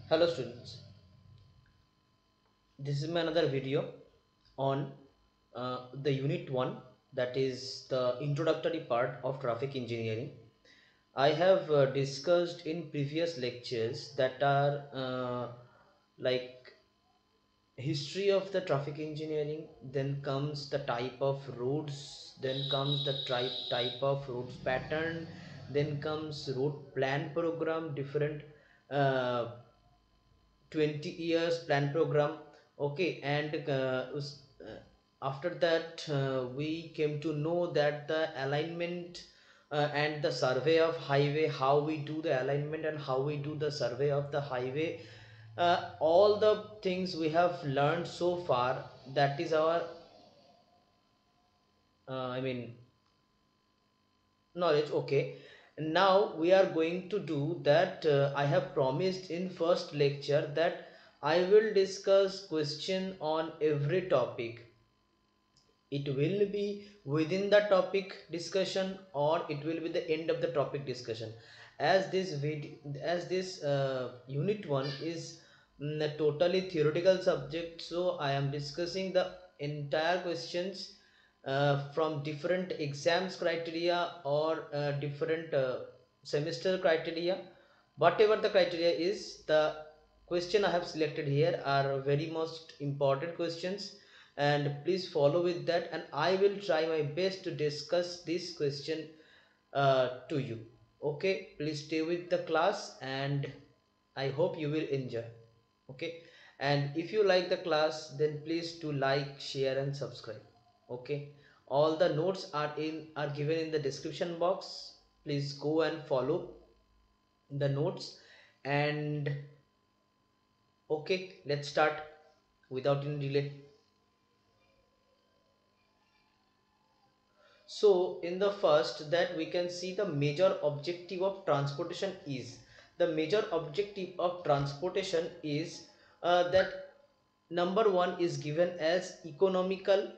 Hello students, this is my another video on the unit 1, that is the introductory part of traffic engineering. I have discussed in previous lectures that are like history of the traffic engineering, then comes the type of roads, then comes the type of roads pattern, then comes road plan program, different uh, 20 years plan program. Okay, and after that we came to know that the alignment and the survey of highway, how we do the alignment and how we do the survey of the highway. All the things we have learned so far, that is our I mean knowledge. Okay, now we are going to do that. I have promised in first lecture that I will discuss question on every topic. It will be within the topic discussion or it will be the end of the topic discussion. As this unit 1 is a totally theoretical subject, so I am discussing the entire questions from different exams criteria or different semester criteria. Whatever the criteria is, the question I have selected here are very most important questions, and please follow with that, and I will try my best to discuss this question to you. Okay, please stay with the class and I hope you will enjoy. Okay, and if you like the class, then please do like, share and subscribe. Okay, all the notes are given in the description box. Please go and follow the notes. And okay, let's start without any delay. So in the first, that we can see the major objective of transportation is, the major objective of transportation is that number one is given as economical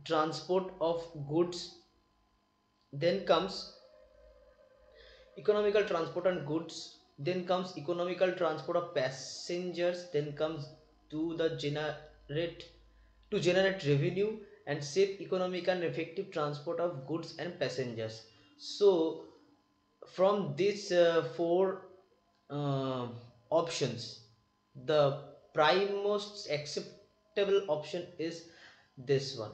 transport of goods, then comes economical transport and goods, then comes economical transport of passengers, then comes to the generate revenue and safe, economic and effective transport of goods and passengers. So from these four uh, options, the prime most acceptable option is this one.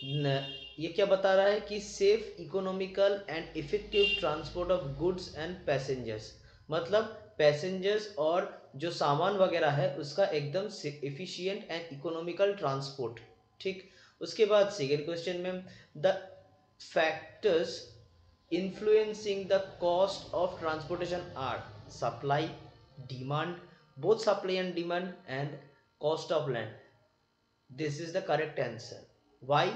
ये क्या बता रहा है कि safe, economical and effective transport of goods and passengers, मतलब passengers और जो सामान वगैरह है उसका एकदम एफिशिएंट एंड इकोनॉमिकल ट्रांसपोर्ट। ठीक, उसके बाद सेकेंड क्वेश्चन में, the factors influencing the cost of transportation are supply, demand, both supply and demand, and cost of land. This is the correct answer. Why?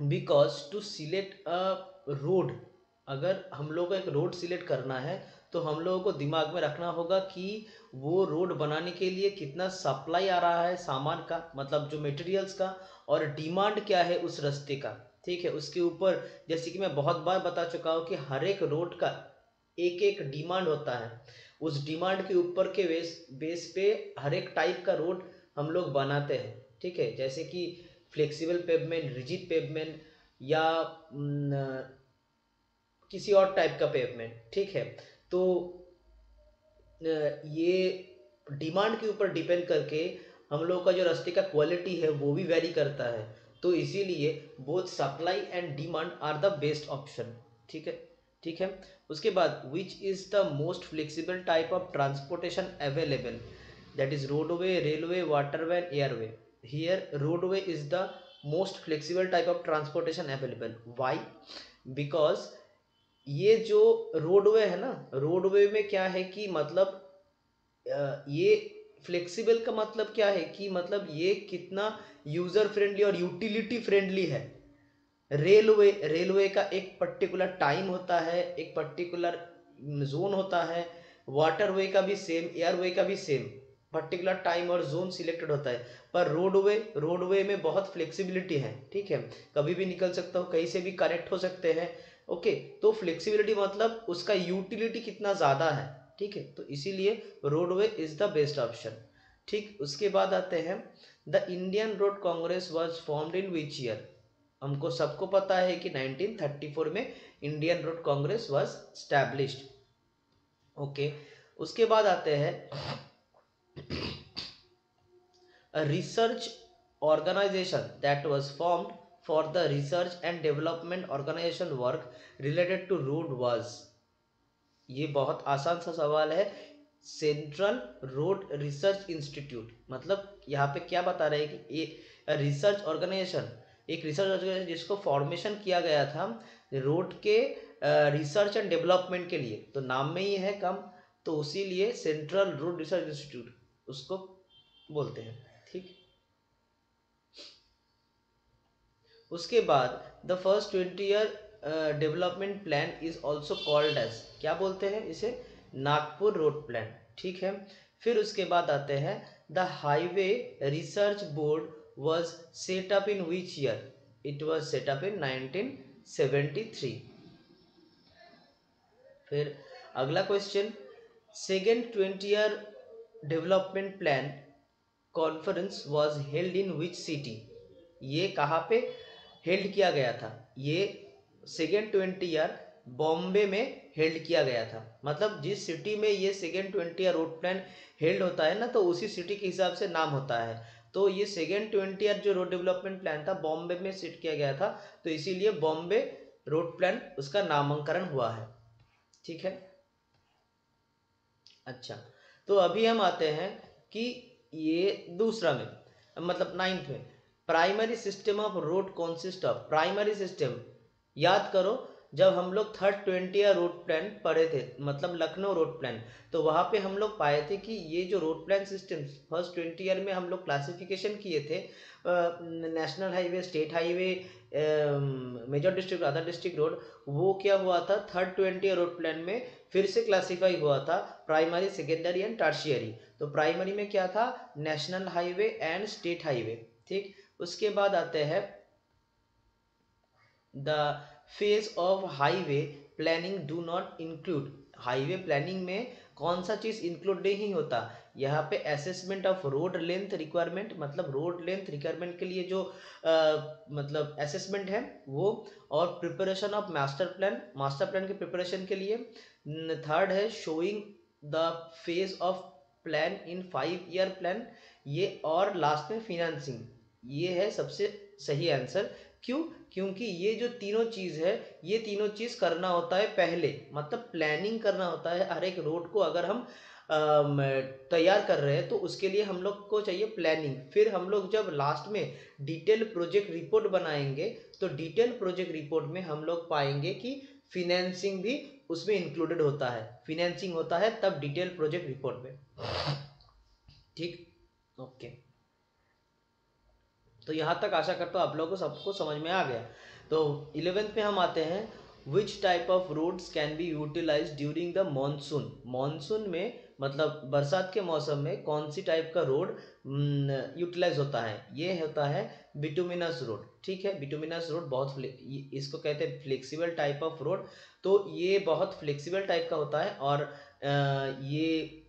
Because to select a road, अगर हम लोग को एक road select करना है तो हम लोगों को दिमाग में रखना होगा कि वो रोड बनाने के लिए कितना सप्लाई आ रहा है सामान का, मतलब जो मटेरियल्स का, और डिमांड क्या है उस रास्ते का। ठीक है, उसके ऊपर जैसे कि मैं बहुत बार बता चुका हूँ कि हर एक रोड का एक एक डिमांड होता है। उस डिमांड के ऊपर के बेस पे हर एक टाइप का रोड हम लोग बनाते हैं। ठीक है, जैसे कि फ्लेक्सिबल पेवमेंट, रिजिड पेवमेंट, या किसी और टाइप का पेवमेंट। ठीक है, तो ये डिमांड के ऊपर डिपेंड करके हम लोग का जो रास्ते का क्वालिटी है वो भी वेरी करता है। तो इसीलिए both supply and demand are the best option. ठीक है, ठीक है। उसके बाद which is the most flexible type of transportation available, that is roadway, railway, waterway and airway. Here roadway is the most flexible type of transportation available. Why? Because ये जो roadway है ना, रोडवे में क्या है कि मतलब ये फ्लेक्सिबल का मतलब क्या है कि मतलब ये कितना यूजर फ्रेंडली और यूटिलिटी फ्रेंडली है। रेलवे का एक पर्टिकुलर टाइम होता है, एक पर्टिकुलर जोन होता है। वाटरवे का भी सेम, एयरवे का भी सेम पर्टिकुलर टाइम और जोन सिलेक्टेड होता है। पर रोडवे में बहुत फ्लेक्सिबिलिटी है। ठीक है, कभी भी निकल सकता हो, कहीं से भी कनेक्ट हो सकते हैं। ओके, तो फ्लेक्सिबिलिटी मतलब उसका यूटिलिटी कितना ज़्यादा है। ठीक है, तो इसीलिए roadway is the best option. ठीक, उसके बाद आते हैं the Indian road Congress was formed in which year. हमको सबको पता है कि 1934 में Indian road Congress was established. Okay, उसके बाद आते हैं a research organization that was formed for the research and development organization work related to road was। ये बहुत आसान सा सवाल है। सेंट्रल रोड रिसर्च इंस्टीट्यूट, मतलब यहाँ पे क्या बता रहे हैं कि ये रिसर्च ऑर्गेनाइजेशन, एक रिसर्च ऑर्गेनाइजेशन जिसको फॉर्मेशन किया गया था रोड के रिसर्च एंड डेवलपमेंट के लिए, तो नाम में ही है कम, तो उसी लिए सेंट्रल रोड रिसर्च इंस्टीट्यूट उसको बोलते हैं। ठीक, उसके बाद the first 20 year development plan is also called as, क्या बोलते हैं इसे, नागपुर रोड प्लान। ठीक है, फिर उसके बाद आते हैं the highway research board was set up in which year. It was set up in 1973। फिर अगला question, second 20 year development plan conference was held in which city. ये कहाँ पे हेल्ड किया गया था, ये सेकेंड 20 ईयर बॉम्बे में हेल्ड किया गया था। मतलब जिस सिटी में ये second 20 year road plan held होता है ना, तो उसी सिटी के हिसाब से नाम होता है। तो ये सेकेंड 20 ईयर जो रोड डेवलपमेंट प्लान था बॉम्बे में सेट किया गया था, तो इसीलिए बॉम्बे रोड प्लान उसका नामांकन हुआ है। ठीक है, अच्छा, तो अभी हम आते हैं कि ये दूसरा में, मतलब नाइन्थ में, primary system of road consist of. Primary system याद करो, जब हम लोग थर्ड 20 ईयर रोड प्लान पढ़े थे, मतलब लखनऊ रोड प्लान, तो वहाँ पे हम लोग पाए थे कि ये जो road plan system first 20 year में हम लोग क्लासिफिकेशन किए थे, national highway, state highway, major district, other district road, वो क्या हुआ था थर्ड 20 ईयर रोड प्लान में फिर से क्लासीफाई हुआ था प्राइमरी, सेकेंडरी एंड टर्शियरी। तो प्राइमरी में क्या था, national highway and state highway. ठीक, उसके बाद आते हैं the phase of highway planning do not include. Highway planning में कौन सा चीज इंक्लूड नहीं होता, यहाँ पे assessment of road length requirement, मतलब रोड लेंथ रिक्वायरमेंट के लिए जो मतलब असेसमेंट है वो, और preparation of master plan, master plan के प्रिपरेशन के लिए। थर्ड है showing the phase of plan in 5 year plan, ये, और लास्ट में फिनेंसिंग। ये है सबसे सही आंसर। क्यों, क्योंकि ये जो तीनों चीज है, ये तीनों चीज करना होता है पहले, मतलब प्लानिंग करना होता है हर एक रोड को। अगर हम तैयार कर रहे हैं तो उसके लिए हम लोग को चाहिए प्लानिंग। फिर हम लोग जब लास्ट में डिटेल प्रोजेक्ट रिपोर्ट बनाएंगे, तो डिटेल प्रोजेक्ट रिपोर्ट में हम लोग पाएंगे कि फिनेंसिंग भी उसमें इंक्लूडेड होता है, फिनेंसिंग होता है तब डिटेल प्रोजेक्ट रिपोर्ट में। ठीक, ओके, तो यहाँ तक आशा करता हूँ आप लोगों को सबको समझ में आ गया। तो 11th में हम आते हैं, which type of roads can be utilize during the monsoon. Monsoon में मतलब बरसात के मौसम में कौन सी टाइप का रोड यूटिलाइज होता है, ये होता है बिटुमिनस रोड। ठीक है, बिटुमिनस रोड बहुत इसको कहते हैं फ्लेक्सिबल टाइप ऑफ रोड। तो ये बहुत फ्लेक्सिबल टाइप का होता है, और ये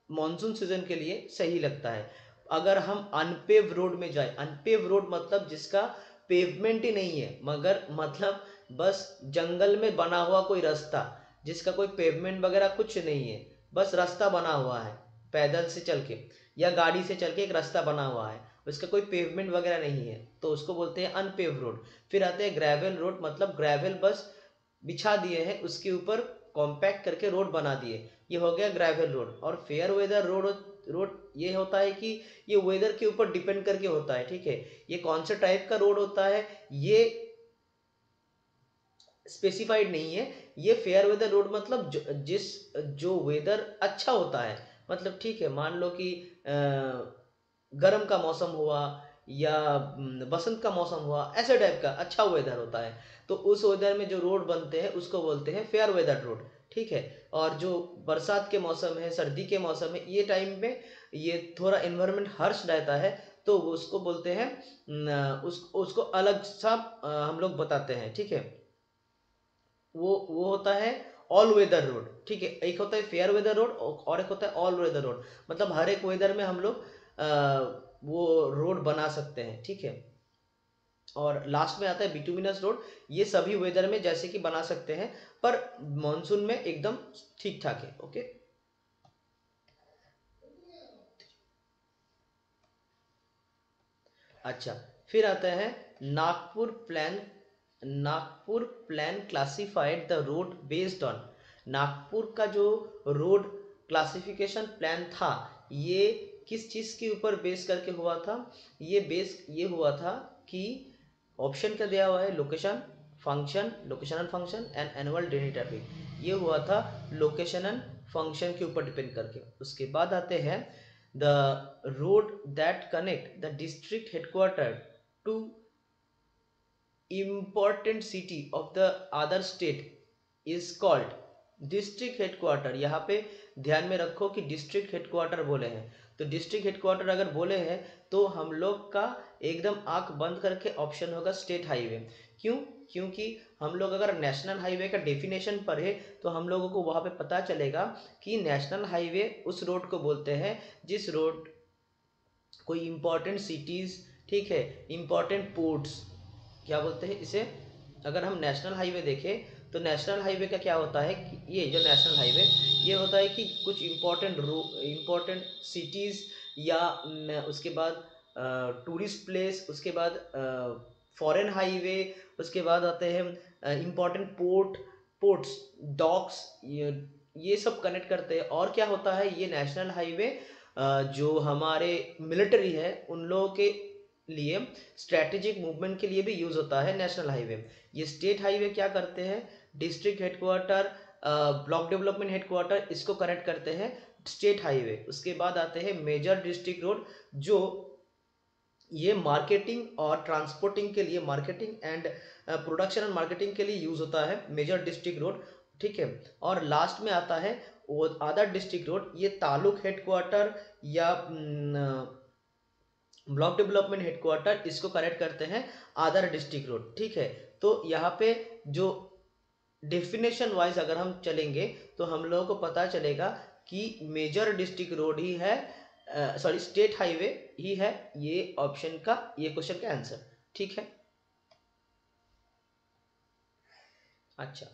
मॉनसून सीजन के लिए सही लगता है। अगर हम अनपेव रोड में जाए, अनपेव रोड मतलब जिसका पेवमेंट ही नहीं है, मगर मतलब बस जंगल में बना हुआ कोई रास्ता, जिसका कोई पेवमेंट वगैरह कुछ नहीं है, बस रास्ता बना हुआ है पैदल से चल के या गाड़ी से चल के, एक रास्ता बना हुआ है, उसका कोई पेवमेंट वगैरह नहीं है, तो उसको बोलते हैं अनपेव रोड। फिर आते हैं ग्रेवल रोड, मतलब ग्रेवल बस बिछा दिए हैं, उसके ऊपर कॉम्पैक्ट करके रोड बना दिए, ये हो गया ग्रेवल रोड। और फेयर वेदर रोड, रोड ये होता है कि ये वेदर के ऊपर डिपेंड करके होता है। ठीक है, ये कौन से टाइप का रोड होता है ये स्पेसिफाइड नहीं है। ये फेयर वेदर रोड मतलब जो वेदर अच्छा होता है, मतलब ठीक है, मान लो कि गर्म का मौसम हुआ या बसंत का मौसम हुआ, ऐसे टाइप का अच्छा वेदर होता है, तो उस वेदर में जो रोड बनते हैं उसको बोलते हैं फेयर वेदर रोड। ठीक है, और जो बरसात के मौसम है, सर्दी के मौसम है, ये टाइम में ये थोड़ा एनवायरनमेंट हर्ष रहता है, तो उसको बोलते हैं उसको अलग सा हम लोग बताते हैं। ठीक है, वो होता है ऑल वेदर रोड, ठीक है। एक होता है फेयर वेदर रोड और एक होता है ऑल वेदर रोड, मतलब हर एक वेदर में हम लोग वो रोड बना सकते हैं, ठीक है। और लास्ट में आता है बिटुमिनस रोड, ये सभी वेदर में जैसे कि बना सकते हैं, पर मानसून में एकदम ठीक ठाक है, ओके। अच्छा, फिर आता है Nagpur plan. Nagpur plan classified the road based on, Nagpur का जो रोड क्लासिफिकेशन प्लान था, ये किस चीज़ के ऊपर बेस करके हुआ था? ये हुआ था कि ऑप्शन क्या दिया हुआ है, location, function, location and function and annual daily traffic. ये हुआ था लोकेशन एंड फंक्शन के ऊपर डिपेंड करके। उसके बाद आते हैं the road that connect the district headquarter to important city of the other state is called district headquarter. यहाँ पे ध्यान में रखो कि डिस्ट्रिक्ट हेडक्वार्टर बोले हैं, तो डिस्ट्रिक्ट हेडक्वार्टर अगर बोले हैं तो हम लोग का एकदम आंख बंद करके ऑप्शन होगा स्टेट हाईवे। क्यों? क्योंकि हम लोग अगर नेशनल हाईवे का डेफिनेशन पढ़े तो हम लोगों को वहाँ पे पता चलेगा कि नेशनल हाईवे उस रोड को बोलते हैं जिस रोड कोई इंपॉर्टेंट सिटीज़, ठीक है, इंपॉर्टेंट पोर्ट्स, क्या बोलते हैं इसे, अगर हम नेशनल हाईवे देखें तो नेशनल हाईवे का क्या होता है कि ये जो नेशनल हाईवे, ये होता है कि कुछ इम्पोर्टेंट सिटीज़ या उसके बाद टूरिस्ट प्लेस, उसके बाद फॉरेन हाईवे, उसके बाद आते हैं इम्पोर्टेंट पोर्ट्स, डॉक्स, ये सब कनेक्ट करते हैं। और क्या होता है, ये नेशनल हाईवे जो हमारे मिलिट्री है उन लोगों के लिए स्ट्रैटेजिक मूवमेंट के लिए भी यूज होता है नेशनल हाईवे। ये स्टेट हाईवे क्या करते हैं, district headquarter, block development headquarter, इसको कनेक्ट करते हैं स्टेट हाईवे। उसके बाद आते हैं मेजर डिस्ट्रिक्ट रोड, जो ये मार्केटिंग और ट्रांसपोर्टिंग के लिए, marketing and production and marketing के लिए यूज होता है मेजर डिस्ट्रिक्ट रोड, ठीक है। और लास्ट में आता है वो अदर डिस्ट्रिक्ट रोड, ये तालुक हेडक्वार्टर या ब्लॉक डेवलपमेंट हेडक्वार्टर, इसको कनेक्ट करते हैं अदर डिस्ट्रिक्ट रोड, ठीक है। तो यहाँ पे जो डेफिनेशन वाइज अगर हम चलेंगे तो हम लोगों को पता चलेगा कि मेजर डिस्ट्रिक्ट रोड ही है, सॉरी स्टेट हाईवे ही है ये ऑप्शन का, ये क्वेश्चन का आंसर, ठीक है। अच्छा,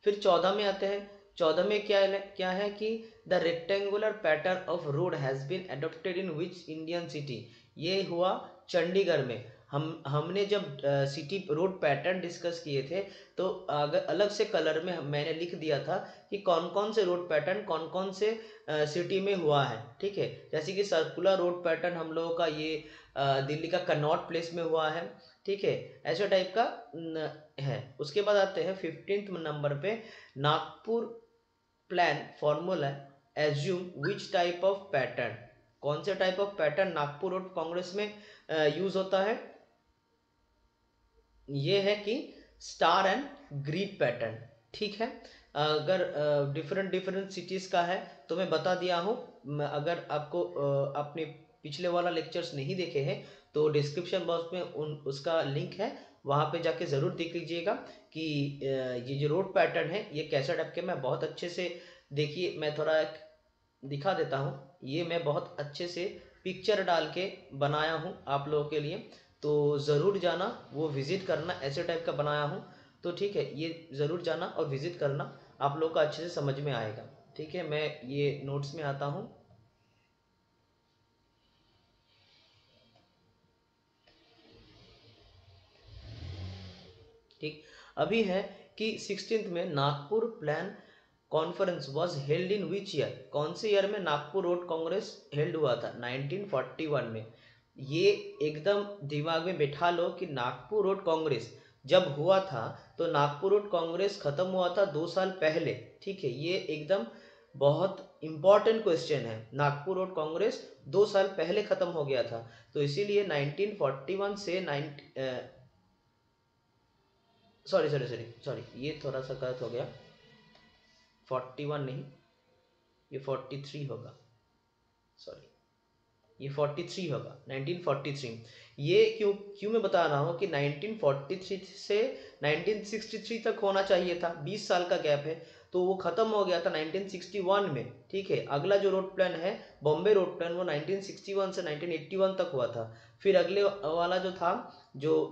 फिर 14 में आते हैं। 14 में क्या है कि the rectangular pattern of road has been adopted in which Indian city, ये हुआ चंडीगढ़ में। हमने जब सिटी रोड पैटर्न डिस्कस किए थे तो अगर अलग से कलर में मैंने लिख दिया था कि कौन कौन से रोड पैटर्न कौन कौन से सिटी में हुआ है, ठीक है। जैसे कि सर्कुलर रोड पैटर्न हम लोगों का ये दिल्ली का कनॉट प्लेस में हुआ है, ठीक है, ऐसे टाइप का है। उसके बाद आते हैं 15th नंबर पे, Nagpur plan formula assume which type of pattern, कौन से type of pattern Nagpur road Congress में यूज होता है, ये है कि स्टार एंड ग्रिड पैटर्न, ठीक है। अगर डिफरेंट डिफरेंट सिटीज़ का है तो मैं बता दिया हूँ। अगर आपको आपने पिछले वाला लेक्चर्स नहीं देखे हैं तो डिस्क्रिप्शन बॉक्स में उसका लिंक है, वहाँ पे जाके ज़रूर देख लीजिएगा कि ये जो रोड पैटर्न है ये कैसा टाइप के, मैं बहुत अच्छे से, देखिए मैं थोड़ा एक दिखा देता हूँ, ये मैं बहुत अच्छे से पिक्चर डाल के बनाया हूँ आप लोगों के लिए, तो ज़रूर जाना वो विज़िट करना, ऐसे टाइप का बनाया हूँ, तो ठीक है, ये ज़रूर जाना और विज़िट करना, आप लोग को अच्छे से समझ में आएगा, ठीक है। मैं ये नोट्स में आता हूँ, ठीक। अभी है कि 16th में Nagpur plan conference was held in which year, कौन से ईयर में नागपुर रोड कांग्रेस हेल्ड हुआ था, 1941 में। ये एकदम दिमाग में बैठा लो कि नागपुर रोड कांग्रेस जब हुआ था तो नागपुर रोड कांग्रेस खत्म हुआ था 2 साल पहले, ठीक है। ये एकदम बहुत इंपॉर्टेंट क्वेश्चन है, नागपुर रोड कांग्रेस 2 साल पहले खत्म हो गया था, तो इसीलिए 1941 से सॉरी सॉरी सॉरी सॉरी, ये थोड़ा सा गलत हो गया, 41 नहीं, ये 43 होगा, सॉरी, ये 43 होगा, 1943। ये क्यों क्यों मैं बता रहा हूँ कि 1943 से 1963 तक होना चाहिए था, 20 साल का गैप है, तो वो ख़त्म हो गया था 1961 में, ठीक है। अगला जो रोड प्लान है बॉम्बे रोड प्लान, वो 1961 से 1981 तक हुआ था। फिर अगले वाला जो था, जो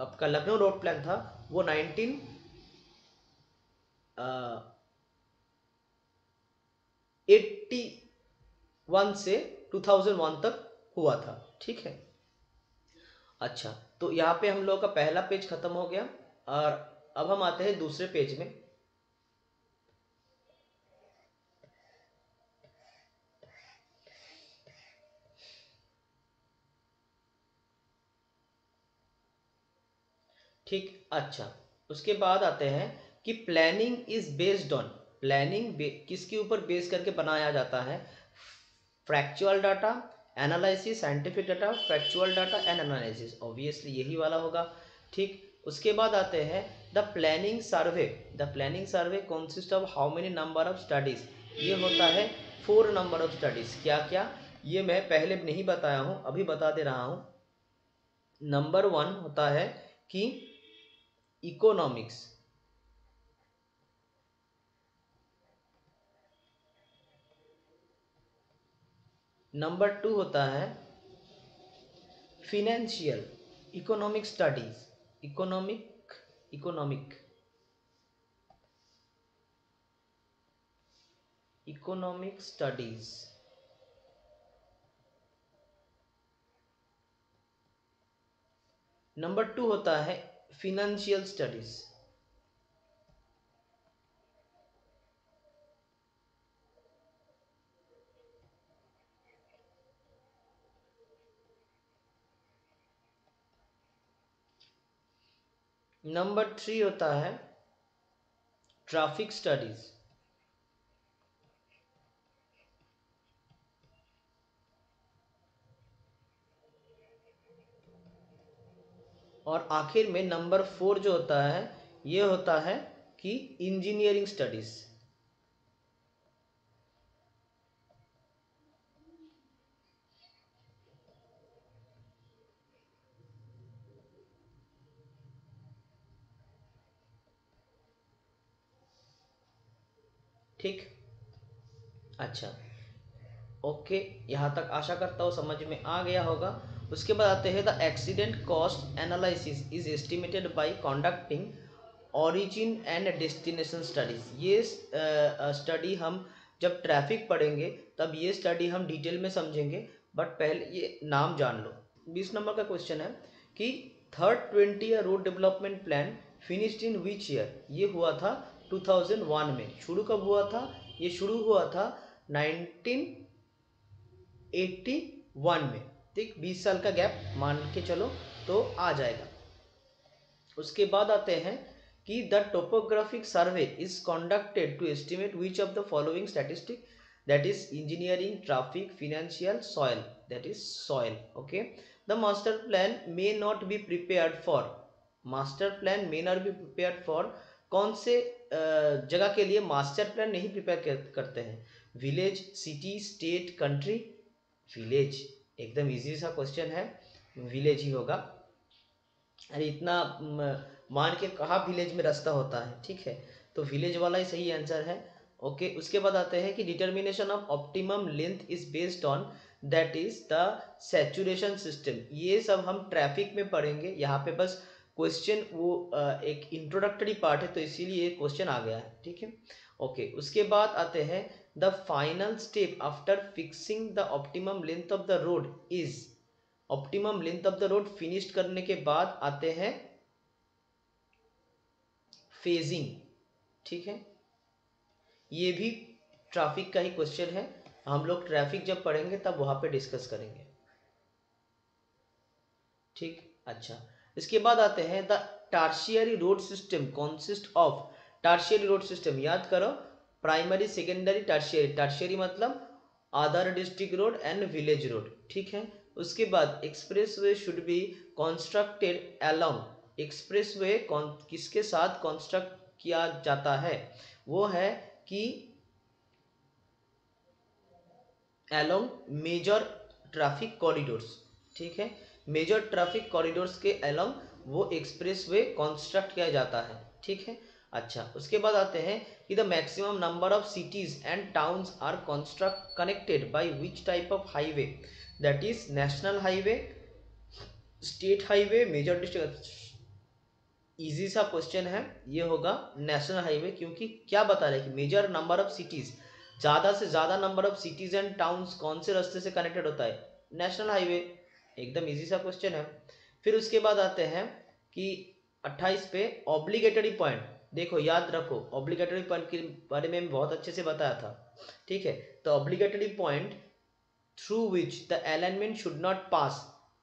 आपका लखनऊ रोड प्लान था, वो 1981 से 2001 तक हुआ था, ठीक है। अच्छा, तो यहाँ पे हम लोग का पहला पेज खत्म हो गया, और अब हम आते हैं दूसरे पेज में। ठीक, अच्छा, उसके बाद आते हैं कि प्लानिंग इज बेस्ड ऑन, किसके ऊपर बेस करके बनाया जाता है? Factual data, analysis, scientific data, factual data and analysis, obviously यही वाला होगा, ठीक। उसके बाद आते हैं the planning survey. The planning survey consist of how many number of studies? ये होता है 4 नंबर ऑफ स्टडीज। क्या क्या? ये मैं पहले नहीं बताया हूँ, अभी बता दे रहा हूँ। नंबर 1 होता है कि इकोनॉमिक्स, नंबर 2 होता है financial, economic studies, economic economic studies. Number 2 होता है फिनेंशियल स्टडीज। नंबर 3 होता है ट्रैफिक स्टडीज। और आखिर में नंबर 4 जो होता है, ये होता है कि इंजीनियरिंग स्टडीज। ठीक, अच्छा, ओके, यहाँ तक आशा करता हूँ समझ में आ गया होगा। उसके बाद आते हैं the accident cost analysis is estimated by conducting origin and destination studies. ये स्टडी हम जब ट्रैफिक पढ़ेंगे तब ये स्टडी हम डिटेल में समझेंगे, बट पहले ये नाम जान लो। 20 नंबर का क्वेश्चन है कि third 20 year road development plan finished in which year? ये हुआ था 2001 में। शुरू कब हुआ था? ये शुरू हुआ था 1981 में। ठीक, 20 साल का गैप मान के चलो तो आ जाएगा। उसके बाद आते हैं कि the topographic survey is conducted to estimate which of the following statistic, that is engineering, traffic, financial, soil, that is soil, okay. The master plan may not be prepared for, master plan may not be prepared for, कौन से जगह के लिए master plan नहीं prepare करते हैं? Village, city, state, country? Village, एकदम easy सा क्वेश्चन है, विलेज ही होगा। अरे इतना मान के कहा विलेज में रास्ता होता है, ठीक है, तो विलेज वाला ही सही आंसर है, ओके। उसके बाद आते हैं कि determination of optimum length is based on, that is the saturation system. ये सब हम ट्रैफिक में पढ़ेंगे, यहाँ पे बस क्वेश्चन वो एक इंट्रोडक्टरी पार्ट है, तो इसीलिए ये क्वेश्चन आ गया है, ठीक है, ओके। उसके बाद आते हैं the final step after fixing the optimum length of the road is, optimum length of the road finish करने के बाद आते हैं फेजिंग, ठीक है। ये भी ट्रैफिक का ही क्वेश्चन है, हम लोग ट्रैफिक जब पढ़ेंगे तब वहां पे डिस्कस करेंगे, ठीक, अच्छा। इसके बाद आते हैं the tertiary road system consist of, tertiary road system याद करो, प्राइमरी, सेकेंडरी, टर्शियरी। टर्शियरी मतलब other district road and village road, ठीक है। उसके बाद expressway should be constructed along, expressway किसके साथ कंस्ट्रक्ट किया जाता है? वो है कि अलोंग मेजर ट्रैफिक कॉरिडोर्स, ठीक है, मेजर ट्रैफिक कॉरिडोर्स के अलोंग वो एक्सप्रेसवे कंस्ट्रक्ट किया जाता है, ठीक है। अच्छा, उसके बाद आते हैं कि the maximum number of cities and towns are construct connected by which type of highway, that is national highway, state highway, major district. Easy सा क्वेश्चन है, ये होगा नेशनल हाईवे, क्योंकि क्या बता रहे हैं कि मेजर नंबर ऑफ सिटीज, ज़्यादा से ज़्यादा number of cities and towns कौन से रास्ते से कनेक्टेड होता है, नेशनल हाईवे। एकदम इजी सा क्वेश्चन है। फिर उसके बाद आते हैं कि 28 पे ऑब्लिगेटरी पॉइंट, देखो याद रखो ऑब्लिगेटरी पॉइंट के बारे में बहुत अच्छे से बताया था, ठीक है। तो obligatory point through which the alignment should not पास,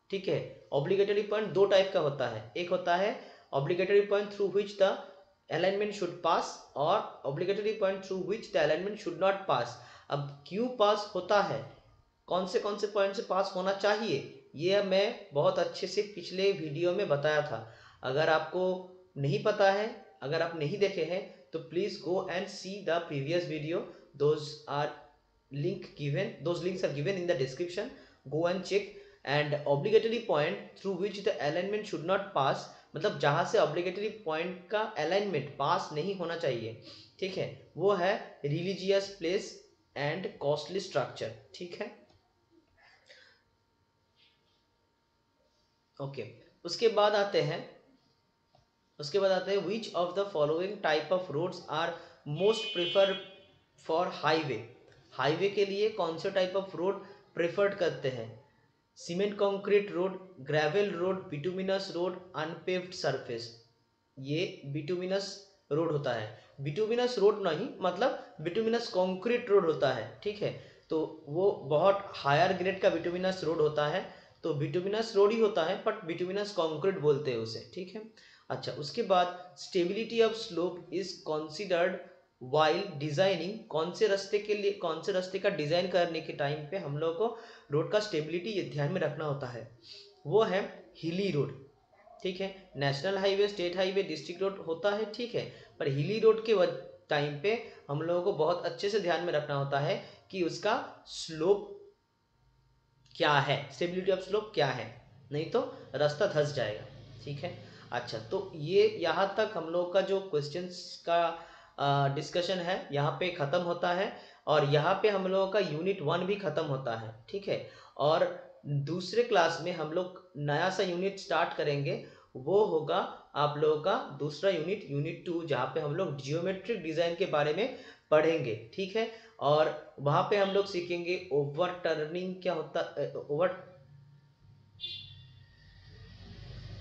ठीक है। ऑब्लिगेटरी पॉइंट दो टाइप का होता है, एक होता है obligatory point through which the alignment should pass, और obligatory point through which the alignment should not pass. अब क्यों पास होता है, कौन से पॉइंट से पास होना चाहिए, ये मैं बहुत अच्छे से पिछले वीडियो में बताया था। अगर आपको नहीं पता है, अगर आप नहीं देखे हैं, तो please go and see the previous video, those are those links are given in the description, go and check। and obligatory point through which the alignment should not pass, मतलब जहां से obligatory point का alignment पास नहीं होना चाहिए, ठीक है, वो है religious place and costly structure, ठीक है। ओके, उसके बाद आते हैं which of the following type of roads are most prefer for highway. Highway के लिए कौन से टाइप ऑफ रोड प्रेफर्ड करते हैं, cement concrete road, gravel road, bituminous road, unpaved surface. ये बिटुमिनस रोड होता है, बिटुमिनस रोड नहीं, मतलब बिटुमिनस कंक्रीट रोड होता है, ठीक है। तो वो बहुत हायर ग्रेड का बिटुमिनस रोड होता है, तो बिटुमिनस रोड ही होता है, बट बिटुमिनस कंक्रीट बोलते हैं उसे, ठीक है। अच्छा, उसके बाद stability of slope is considered while designing, कौन से रास्ते के लिए, कौन से रास्ते का डिजाइन करने के टाइम पे हम लोग को रोड का स्टेबिलिटी ये ध्यान में रखना होता है, वो है हिली रोड, ठीक है। National highway, state highway, district road होता है, ठीक है, पर हिली रोड के टाइम पे हम लोगों को बहुत अच्छे से ध्यान में रखना होता है कि उसका स्लोप क्या है, स्टेबिलिटी ऑफ स्लोप क्या है, नहीं तो रास्ता धंस जाएगा, ठीक है। अच्छा, तो ये यहाँ तक हम लोग का जो क्वेश्चंस का डिस्कशन है यहाँ पे ख़त्म होता है, और यहाँ पे हम लोगों का यूनिट 1 भी ख़त्म होता है, ठीक है। और दूसरे क्लास में हम लोग नया सा यूनिट स्टार्ट करेंगे, वो होगा आप लोगों का दूसरा यूनिट, यूनिट 2, जहाँ पे हम लोग जियोमेट्रिक डिज़ाइन के बारे में पढ़ेंगे, ठीक है। और वहां पे हम लोग सीखेंगे ओवर टर्निंग क्या होता, ओवर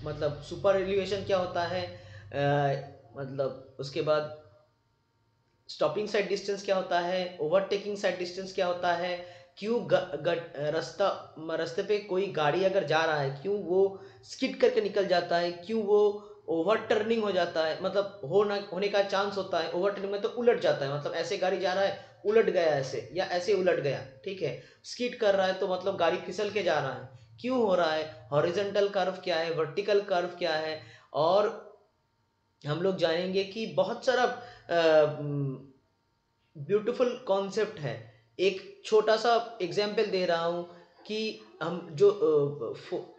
मतलब सुपर एलिवेशन क्या होता है, मतलब उसके बाद स्टॉपिंग साइड डिस्टेंस क्या होता है, ओवरटेकिंग साइड डिस्टेंस क्या होता है, क्यों रास्ता, रास्ते पे कोई गाड़ी अगर जा रहा है क्यों वो स्किड करके निकल जाता है, क्यों वो ओवर टर्निंग हो जाता है, मतलब होने का चांस होता है, ओवर टर्निंग में तो उलट जाता है, मतलब ऐसे गाड़ी जा रहा है उलट गया ऐसे, या ऐसे उलट गया, ठीक है। स्किड कर रहा है तो मतलब गाड़ी फिसल के जा रहा है, क्यों हो रहा है, हॉरिजॉन्टल कर्व क्या है, वर्टिकल कर्व क्या है। और हम लोग जानेंगे कि बहुत सारा ब्यूटीफुल कॉन्सेप्ट है। एक छोटा सा एग्जाम्पल दे रहा हूँ कि हम जो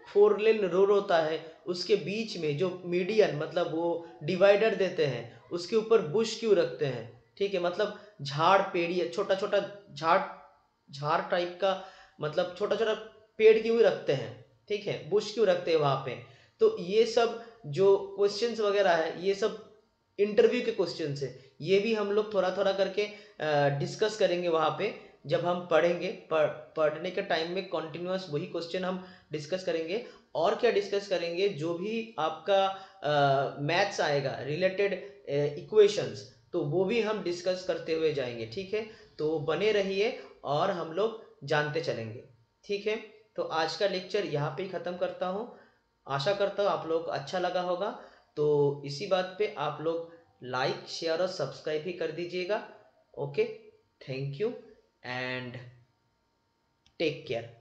फोर लेन रोड होता है, उसके बीच में जो मीडियन, मतलब वो डिवाइडर देते हैं, उसके ऊपर बुश क्यों रखते हैं, ठीक है, मतलब झाड़ पेड़, छोटा छोटा झाड़, झाड़ टाइप का, मतलब छोटा छोटा पेड़ क्यों रखते हैं, ठीक है, बुश क्यों रखते हैं वहां पे। तो ये सब जो क्वेश्चंस वगैरह है, ये सब इंटरव्यू के क्वेश्चंस है, ये भी हम लोग थोड़ा थोड़ा करके डिस्कस करेंगे वहाँ पे, जब हम पढ़ेंगे, पढ़ने के टाइम में कॉन्टिन्यूस वही क्वेश्चन हम डिस्कस करेंगे। और क्या डिस्कस करेंगे, जो भी आपका मैथ्स आएगा रिलेटेड इक्वेशंस, तो वो भी हम डिस्कस करते हुए जाएंगे, ठीक है। तो बने रहिए और हम लोग जानते चलेंगे, ठीक है। तो आज का लेक्चर यहाँ पे ही ख़त्म करता हूँ, आशा करता हूँ आप लोग को अच्छा लगा होगा। तो इसी बात पे आप लोग लाइक, शेयर और सब्सक्राइब भी कर दीजिएगा। Okay, thank you and take care.